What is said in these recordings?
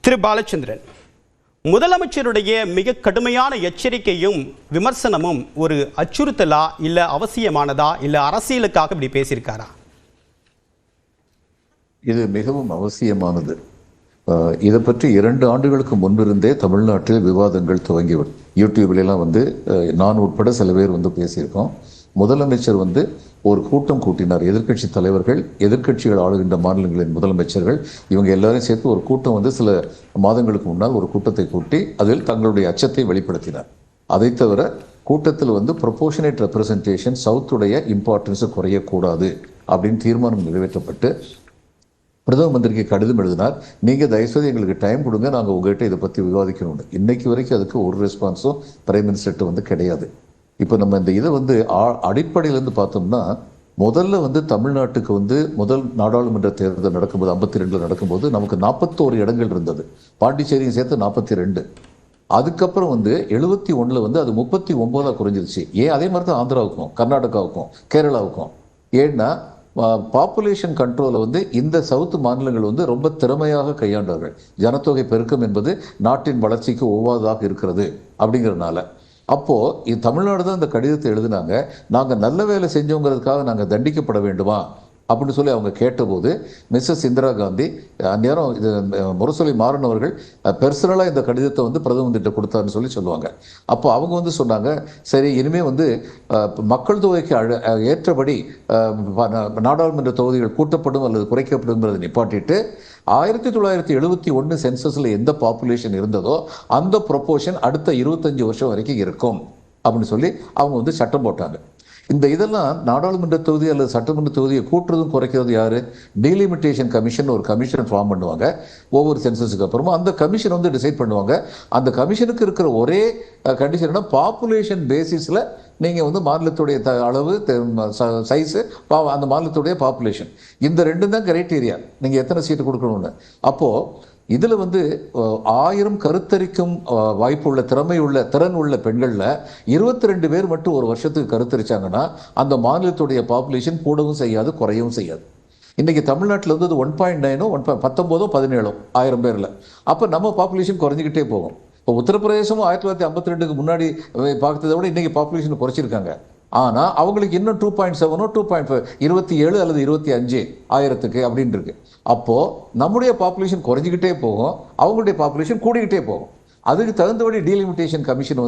திரு பாலச்சந்திரன், முதலமைச்சருடைய மிக கடுமையான எச்சரிக்கையும் விமர்சனமும் ஒரு அச்சுறுத்தலா, இல்ல அவசியமானதா, இல்ல அரசியலுக்காக இப்படி பேசியிருக்காரா? இது மிகவும் அவசியமானது. இதை பற்றி 2 ஆண்டுகளுக்கு முன்பிருந்தே தமிழ்நாட்டில் விவாதங்கள் துவங்கிவிடும். யூடியூப்லாம் நான் உட்பட சில பேர் பேசியிருக்கோம். முதலமைச்சர் ஒரு கூட்டம் கூட்டினார். எதிர்க்கட்சி தலைவர்கள், எதிர்க்கட்சிகள் ஆளுகின்ற மாநிலங்களின் முதலமைச்சர்கள், இவங்க எல்லாரும் சேர்த்து ஒரு கூட்டம் சில மாதங்களுக்கு முன்னால் ஒரு கூட்டத்தை கூட்டி அதில் தங்களுடைய அச்சத்தை வெளிப்படுத்தினார். அதை தவிர கூட்டத்தில் ப்ரொபோர்ஷனேட் ரெப்ரசன்டேஷன் சவுத்துடைய இம்பார்ட்டன்ஸை குறையக்கூடாது அப்படின்னு தீர்மானம் நிறைவேற்றப்பட்டு பிரதம மந்திரிக்கு கடிதம் எழுதினார். நீங்கள் தயவுசெய்து எங்களுக்கு டைம் கொடுங்க, நாங்கள் உங்கள்கிட்ட இதை பற்றி விவாதிக்கணும்னு. இன்னைக்கு வரைக்கும் அதுக்கு ஒரு ரெஸ்பான்ஸும் பிரைம் மினிஸ்டர்கிட்ட கிடையாது. இப்போ நம்ம இந்த இதை அடிப்படையிலேருந்து பார்த்தோம்னா, முதல்ல தமிழ்நாட்டுக்கு முதல் நாடாளுமன்ற தேர்தல் நடக்கும்போது 52 நடக்கும்போது நமக்கு 41 இடங்கள் இருந்தது. பாண்டிச்சேரியும் சேர்த்து 42. அதுக்கப்புறம் 71 அது 39 குறைஞ்சிருச்சு. ஏன்? அதே மாதிரி தான் ஆந்திராவுக்கும் கர்நாடகாவுக்கும் கேரளாவுக்கும். ஏன்னா பாப்புலேஷன் கண்ட்ரோலை இந்த சவுத்து மாநிலங்கள் ரொம்ப திறமையாக கையாண்டார்கள். ஜனத்தொகை பெருக்கம் என்பது நாட்டின் வளர்ச்சிக்கு ஒவ்வாததாக இருக்கிறது அப்படிங்கிறதுனால. அப்போது தமிழ்நாடு தான் இந்த கடிதத்தை எழுதினாங்க. நாங்கள் நல்ல வேலை செஞ்சோங்கிறதுக்காக நாங்கள் தண்டிக்கப்பட வேண்டுமா அப்படின்னு சொல்லி அவங்க கேட்டபோது மிஸ்ஸஸ் இந்திரா காந்தி, அந்நேரம் இது முரசொலி மாறன் அவர்கள் பெர்சனலாக இந்த கடிதத்தை பிரதம மந்திரிட்ட கொடுத்தாருன்னு சொல்லுவாங்க. அப்போ அவங்க சொன்னாங்க, சரி இனிமேல் மக்கள் தொகைக்கு ஏற்றபடி நாடாளுமன்ற தொகுதிகள் கூட்டப்படும் அல்லது குறைக்கப்படுங்கிறத நிப்பாட்டிட்டு 1971 சென்சஸில் எந்த பாப்புலேஷன் இருந்ததோ அந்த ப்ரொபோர்ஷன் அடுத்த 25 வருஷம் வரைக்கும் இருக்கும் அப்படின்னு சொல்லி அவங்க சட்டம் போட்டாங்க. இந்த இதெல்லாம் நாடாளுமன்ற தொகுதி அல்லது சட்டமன்ற தொகுதியை கூட்டுறதும் குறைக்கிறது யாரு? டீலிமிட்டேஷன் கமிஷன் ஒரு கமிஷன் ஃபார்ம் பண்ணுவாங்க. ஒவ்வொரு சென்சஸுக்கு அப்புறமா அந்த கமிஷன் டிசைட் பண்ணுவாங்க. அந்த கமிஷனுக்கு இருக்கிற ஒரே கண்டிஷன் பாப்புலேஷன் பேசிஸில் நீங்கள் மாநிலத்துடைய அளவு, சைஸு, அந்த மாநிலத்துடைய பாப்புலேஷன், இந்த 2 தான் கிரைட்டீரியா நீங்கள் எத்தனை சீட்டு கொடுக்கணும்னு. அப்போது இதில் 1000 கருத்தரிக்கும் வாய்ப்புள்ள திறன் உள்ள பெண்களில் 22 பேர் மட்டும் ஒரு வருஷத்துக்கு கருத்தரிச்சாங்கன்னா அந்த மாநிலத்துடைய பாப்புலேஷன் கூடவும் செய்யாது, குறையவும் செய்யாது. இன்றைக்கி தமிழ்நாட்டில் 1.9 19 17 1000 பேரில். அப்போ நம்ம பாப்புலேஷன் குறைஞ்சிக்கிட்டே போகும். இப்போ உத்தரப்பிரதேசமும் 1952க்கு முன்னாடி பார்த்ததை விட இன்றைக்கி பாப்புலேஷன் குறைச்சிருக்காங்க. ஆனால் அவங்களுக்கு இன்னும் 2.7 2.5 27 அல்லது 25 ஆயிரத்துக்கு அப்படின்னு இருக்கு. அப்போது நம்முடைய பாப்புலேஷன் குறைஞ்சிக்கிட்டே போகும், அவங்களுடைய பாப்புலேஷன் கூடிக்கிட்டே போகும். அதுக்கு தகுந்தபடி டீலிமிட்டேஷன் கமிஷன்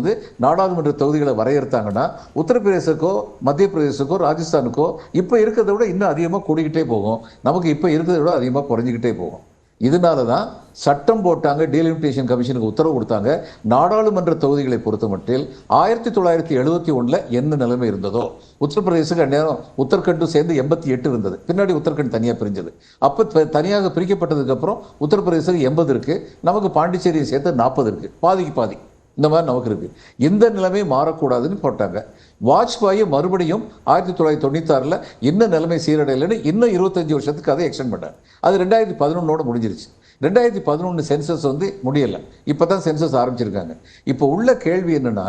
நாடாளுமன்ற தொகுதிகளை வரையறுத்தாங்கன்னா உத்தரப்பிரதேசக்கோ மத்திய பிரதேசக்கோ ராஜஸ்தானுக்கோ இப்போ இருக்கிறத விட இன்னும் அதிகமாக கூடிக்கிட்டே போகும், நமக்கு இப்போ இருக்கிறத விட அதிகமாக குறைஞ்சிக்கிட்டே போகும். இதனால தான் சட்டம் போட்டாங்க, டீலிமிட்டேஷன் கமிஷனுக்கு உத்தரவு கொடுத்தாங்க. நாடாளுமன்ற தொகுதிகளை பொறுத்த மட்டில் 1971 என்ன நிலைமை இருந்ததோ, உத்தரப்பிரதேசத்துக்கு அந்நேரம் உத்தரகண்டும் சேர்ந்து 88 இருந்தது. பின்னாடி உத்தரகண்ட் தனியாக பிரிஞ்சது. அப்போ தனியாக பிரிக்கப்பட்டதுக்கு அப்புறம் உத்தரப்பிரதேசத்துக்கு 80 இருக்கு, நமக்கு பாண்டிச்சேரியை சேர்த்து 40 இருக்கு. பாதிக்கு பாதி இந்த மாதிரி நமக்கு இருக்கு. இந்த நிலைமை மாறக்கூடாதுன்னு போட்டாங்க. வாஜ்பாயை மறுபடியும் 1996 இன்னும் நிலைமை சீரடையலைன்னு இன்னும் 25 வருஷத்துக்கு அதை எக்ஸ்டெண்ட் பண்ணார். அது 2011 முடிஞ்சிருச்சு. 2011 சென்சஸ் முடியலை, இப்போ தான் சென்சஸ் ஆரம்பிச்சிருக்காங்க. இப்போ உள்ள கேள்வி என்னன்னா,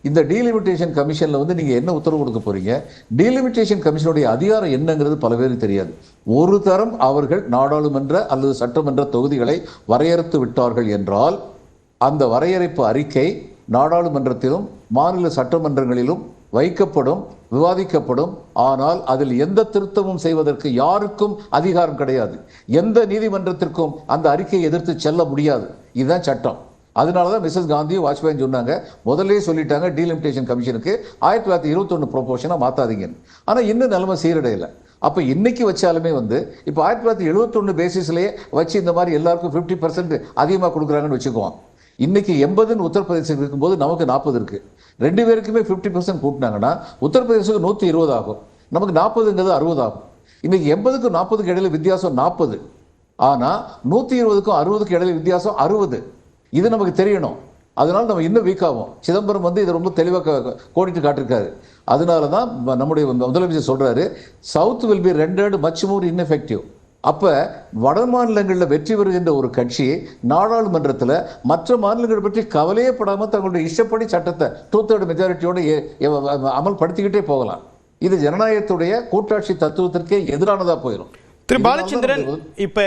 இந்த டீலிமிட்டேஷன் கமிஷனில் நீங்கள் என்ன உத்தரவு கொடுக்க போறீங்க? டீலிமிட்டேஷன் கமிஷனுடைய அதிகாரம் என்னங்கிறது பல பேருக்கு தெரியாது. ஒரு தரம் அவர்கள் நாடாளுமன்ற அல்லது சட்டமன்ற தொகுதிகளை வரையறுத்து விட்டார்கள் என்றால் அந்த வரையறைப்பு அறிக்கை நாடாளுமன்றத்திலும் மாநில சட்டமன்றங்களிலும் வைக்கப்படும், விவாதிக்கப்படும். ஆனால் அதில் எந்த திருத்தமும் செய்வதற்கு யாருக்கும் அதிகாரம் கிடையாது. எந்த நீதிமன்றத்திற்கும் அந்த அறிக்கையை எதிர்த்து செல்ல முடியாது. இதுதான் சட்டம். அதனால தான் மிஸ்ஸஸ் காந்தி வாஜ்பாய் சொன்னாங்க, முதல்ல சொல்லிட்டாங்க டீலிமிட்டேஷன் கமிஷனுக்கு 1921 ப்ரொபோர்ஷனாக மாற்றாதீங்கன்னு. ஆனால் இன்னும் நிலைமை சீரடையலை. அப்போ இன்னைக்கு வச்சாலுமே இப்போ 1971 பேசிஸ்லேயே வச்சு இந்த மாதிரி எல்லாருக்கும் 50% அதிகமாக கொடுக்குறாங்கன்னு வச்சுக்குவோம். இன்னைக்கு 80 உத்தரப்பிரதேசம் இருக்கும்போது நமக்கு 40 இருக்கு. 2 பேருக்குமே 50% கூட்டினாங்கன்னா உத்தரப்பிரதேசத்துக்கு 120 ஆகும், நமக்கு 40ங்கிறது 60 ஆகும். இன்னைக்கு 80க்கும் 40க்கு இடையில வித்தியாசம் 40. ஆனால் 120க்கும் 60க்கு இடையில வித்தியாசம் 60. இது நமக்கு தெரியணும். அதனால நம்ம இன்னும் வீக் ஆகும். சிதம்பரம் இதை ரொம்ப தெளிவாக கோடிட்டு காட்டிருக்காரு. அதனால தான் நம்முடைய முதலமைச்சர் சொல்றாரு, south will be rented much more ineffective. அப்போ வட மாநிலங்களில் வெற்றி பெறுகின்ற ஒரு கட்சி நாடாளுமன்றத்தில் மற்ற மாநிலங்களை பற்றி கவலையே படாமல் தங்களுடைய இஷ்டப்படி சட்டத்தை 2/3 மெஜாரிட்டியோடு அமல்படுத்திக்கிட்டே போகலாம். இது ஜனநாயகத்துடைய கூட்டாட்சி தத்துவத்திற்கே எதிரானதாக போயிடும். திரு பாலச்சந்திரன், இப்ப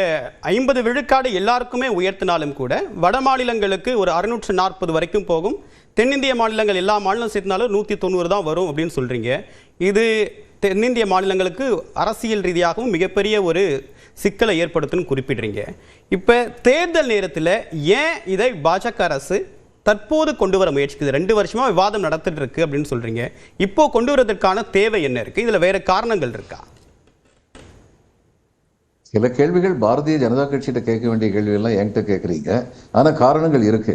50 விழுக்காடு எல்லாருக்குமே உயர்த்தினாலும் கூட வட மாநிலங்களுக்கு ஒரு 640 வரைக்கும் போகும். தென்னிந்திய மாநிலங்கள் எல்லா மாநிலம் சேர்த்தினாலும் 190 தான் வரும் அப்படின்னு சொல்றீங்க. இது தென்னிந்திய மாநிலங்களுக்கு அரசியல் ரீதியாகவும் மிகப்பெரிய ஒரு சிக்கலை ஏற்படுத்துன்னு குறிப்பிடுறீங்க. இப்ப தேர்தல் நேரத்தில் ஏன் இதை பாஜக அரசு தற்போது கொண்டு வர முயற்சிக்குது? 2 வருஷமா விவாதம் நடத்திட்டு இருக்கு அப்படின்னு சொல்றீங்க. இப்போ கொண்டு வரதுக்கான தேவை என்ன இருக்கு? இதுல வேற காரணங்கள் இருக்கா? சில கேள்விகள் பாரதிய ஜனதா கட்சியிட்ட கேட்க வேண்டிய கேள்விகள்லாம் என்கிட்ட கேட்குறீங்க. ஆனால் காரணங்கள் இருக்கு.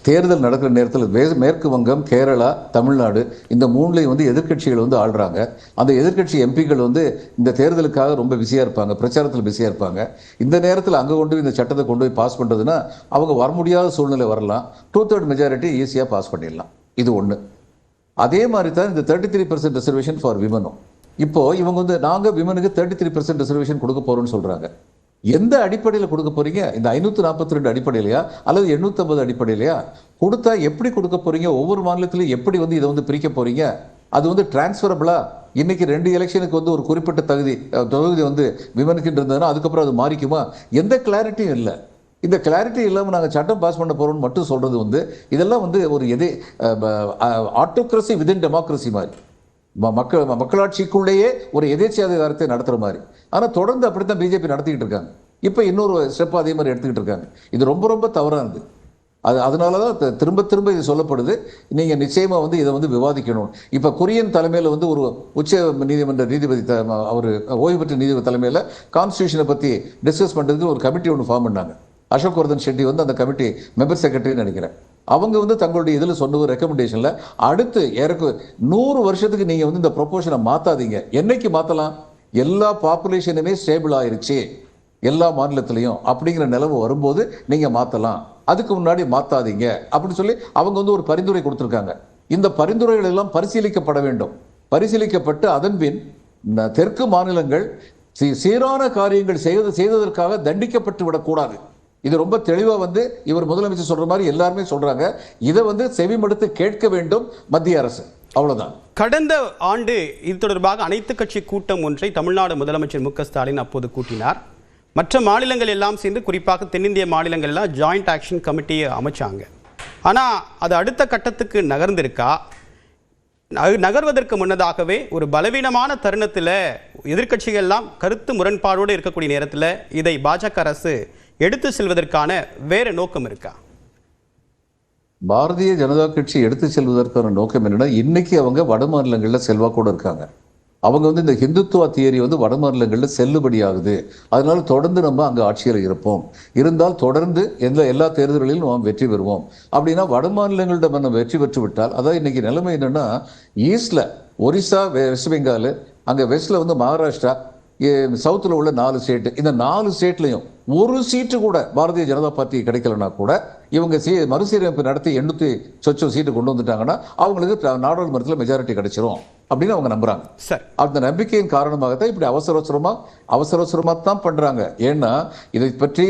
தேர்தல் நடக்கிற நேரத்தில் மேற்கு வங்கம், கேரளா, தமிழ்நாடு இந்த மூணுலையும் வந்து எதிர்க்கட்சிகள் வந்து ஆள்றாங்க. அந்த எதிர்க்கட்சி எம்பிக்கள் வந்து இந்த தேர்தலுக்காக ரொம்ப பிஸியாக இருப்பாங்க, பிரச்சாரத்தில் பிஸியாக இருப்பாங்க. இந்த நேரத்தில் அங்கே கொண்டு இந்த சட்டத்தை கொண்டு போய் பாஸ் பண்ணுறதுன்னா அவங்க வர முடியாத சூழ்நிலை வரலாம். 2/3 மெஜாரிட்டி ஈஸியாக பாஸ் பண்ணிடலாம். இது ஒன்று. அதே மாதிரி தான் இந்த 33% ரிசர்வேஷன் ஃபார் விமனும். இப்போ இவங்க வந்து நாங்கள் விமனுக்கு 33% ரிசர்வேஷன் கொடுக்க போறோம்னு சொல்றாங்க. எந்த அடிப்படையில் கொடுக்க போறீங்க? இந்த 542 அடிப்படையிலையா அல்லது 850 அடிப்படையிலையா? கொடுத்தா எப்படி கொடுக்க போறீங்க? ஒவ்வொரு மாநிலத்திலும் எப்படி வந்து இதை வந்து பிரிக்க போறீங்க? அது வந்து டிரான்ஸ்ஃபரபிளா? இன்னைக்கு 2 எலெக்ஷனுக்கு வந்து ஒரு குறிப்பிட்ட தொகுதி வந்து விமனுக்கு இருந்ததுன்னா அதுக்கப்புறம் அது மாறிக்குமா? எந்த கிளாரிட்டியும் இல்லை. இந்த கிளாரிட்டி இல்லாமல் நாங்கள் சட்டம் பாஸ் பண்ண போறோம்னு மட்டும் சொல்றது வந்து இதெல்லாம் வந்து ஒரு ஆட்டோக்ரஸி விதின் டெமோக்ரஸி மாதிரி, மக்களாட்சிக்குள்ளேயே ஒரு எதேச்சியாதிகாரத்தை நடத்துற மாதிரி. ஆனால் தொடர்ந்து அப்படித்தான் பிஜேபி நடத்திக்கிட்டு இருக்காங்க. இப்போ இன்னொரு ஸ்டெப் அதே மாதிரி எடுத்துக்கிட்டு இருக்காங்க. இது ரொம்ப ரொம்ப தவறானது. அதனால தான் திரும்ப திரும்ப இது சொல்லப்படுது. நீங்கள் நிச்சயமாக வந்து இதை வந்து விவாதிக்கணும். இப்போ குரியன் தலைமையில் வந்து ஒரு உச்ச நீதிமன்ற நீதிபதி, அவர் ஓய்வு பெற்ற நீதிபதி தலைமையில் கான்ஸ்டியூஷனை பற்றி டிஸ்கஸ் பண்ணுறதுக்கு ஒரு கமிட்டி ஒன்று ஃபார்ம் பண்ணாங்க. அசோக் வர்தன் ஷெட்டி வந்து அந்த கமிட்டி மெம்பர் செக்ரட்டரின்னு நினைக்கிறேன். அவங்க வந்து தங்களுடைய இதில் சொன்ன ஒரு ரெக்கமெண்டேஷனில் அடுத்து 100 வருஷத்துக்கு நீங்கள் வந்து இந்த ப்ரொபோஷனை மாற்றாதீங்க. என்னைக்கு மாற்றலாம்? எல்லா பாப்புலேஷனுமே ஸ்டேபிள் ஆயிருச்சு எல்லா மாநிலத்திலையும் அப்படிங்கிற நிலவு வரும்போது நீங்கள் மாற்றலாம். அதுக்கு முன்னாடி மாற்றாதீங்க அப்படின்னு சொல்லி அவங்க வந்து ஒரு பரிந்துரை கொடுத்துருக்காங்க. இந்த பரிந்துரைகள் எல்லாம் பரிசீலிக்கப்பட வேண்டும். பரிசீலிக்கப்பட்டு அதன் பின் தெற்கு மாநிலங்கள் சீரான காரியங்கள் செய்ததற்காக தண்டிக்கப்பட்டு விடக்கூடாது. இது ரொம்ப தெளிவாக வந்து இவர் முதலமைச்சர் சொல்ற மாதிரி எல்லாருமே சொல்றாங்க. இதை வந்து செவிமடுத்து கேட்க வேண்டும் மத்திய அரசு. அவ்வளவுதான். கடந்த ஆண்டு இது தொடர்பாக அனைத்து கட்சி கூட்டம் ஒன்றை தமிழ்நாடு முதலமைச்சர் மு.க. ஸ்டாலின் அப்போது கூட்டினார். மற்ற மாநிலங்கள் எல்லாம் சேர்ந்து, குறிப்பாக தென்னிந்திய மாநிலங்கள் எல்லாம் ஜாயிண்ட் ஆக்ஷன் கமிட்டியை அமைச்சாங்க. ஆனால் அது அடுத்த கட்டத்துக்கு நகர்ந்திருக்கா? நகர்வதற்கு முன்னதாகவே ஒரு பலவீனமான தருணத்தில் எதிர்க்கட்சிகள் எல்லாம் கருத்து முரண்பாடோடு இருக்கக்கூடிய நேரத்தில் இதை பாஜக அரசு எடுத்து செல்வதற்கான வேற நோக்கம் இருக்கா? பாரதிய ஜனதா கட்சி எடுத்து செல்வதற்கான நோக்கம் என்னன்னா, இன்னைக்கு அவங்க வட மாநிலங்களில் செல்வாக்கோடு இருக்காங்க. அவங்க வந்து இந்த ஹிந்துத்துவா தியரி வந்து வட மாநிலங்களில் செல்லுபடி ஆகுது. அதனால தொடர்ந்து நம்ம அங்கே ஆட்சியில் இருப்போம், இருந்தால் தொடர்ந்து எல்லா தேர்தல்களிலும் நாம் வெற்றி பெறுவோம் அப்படின்னா வட மாநிலங்களிடம் நம்ம வெற்றி பெற்று விட்டால், அதாவது இன்னைக்கு நிலைமை என்னன்னா, ஈஸ்ட்ல ஒரிசா, வெஸ்ட் பெங்கால், அங்கே வெஸ்ட்ல வந்து மகாராஷ்டிரா, சவுத்தில் உள்ள 4 ஸ்டேட்டு, இந்த 4 ஸ்டேட்லையும் ஒரு சீட்டு கூட பாரதிய ஜனதா பார்ட்டி கிடைக்கலன்னா கூட இவங்க மறுசீரமைப்பு நடத்தி 800 சொச்சம் சீட்டு கொண்டு வந்துட்டாங்கன்னா அவங்களுக்கு நாடாளுமன்றத்தில் மெஜாரிட்டி கிடைச்சிரும் அப்படின்னு அவங்க நம்புறாங்க. அந்த நம்பிக்கையின் காரணமாகத்தான் இப்படி அவசரமா தான் பண்றாங்க. ஏன்னா இதை பற்றி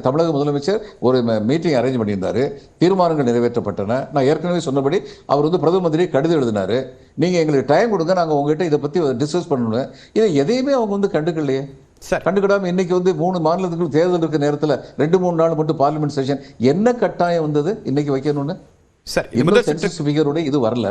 தமிழக முதலமைச்சர் ஒரு மீட்டிங் அரேஞ்ச் பண்ணியிருந்தாரு. தீர்மானங்கள் நிறைவேற்றப்பட்டன. நான் ஏற்கனவே சொன்னபடி அவர் வந்து பிரதம மந்திரி கடிதம் எழுதினாரு. நீங்க எங்களுக்கு டைம் கொடுங்க, நாங்க உங்ககிட்ட இதை பத்தி டிஸ்கஸ் பண்ணணும். இதை எதையுமே அவங்க வந்து கண்டுக்கலையே. கண்டுக்கிடாம இன்னைக்கு வந்து 3 மாநிலத்துக்கு தேர்தல் இருக்க நேரத்தில் 2-3 நாள் மட்டும் பார்லிமெண்ட் செஷன் என்ன கட்டாயம் வந்தது இன்னைக்கு வைக்கணும்னு? இது வரல.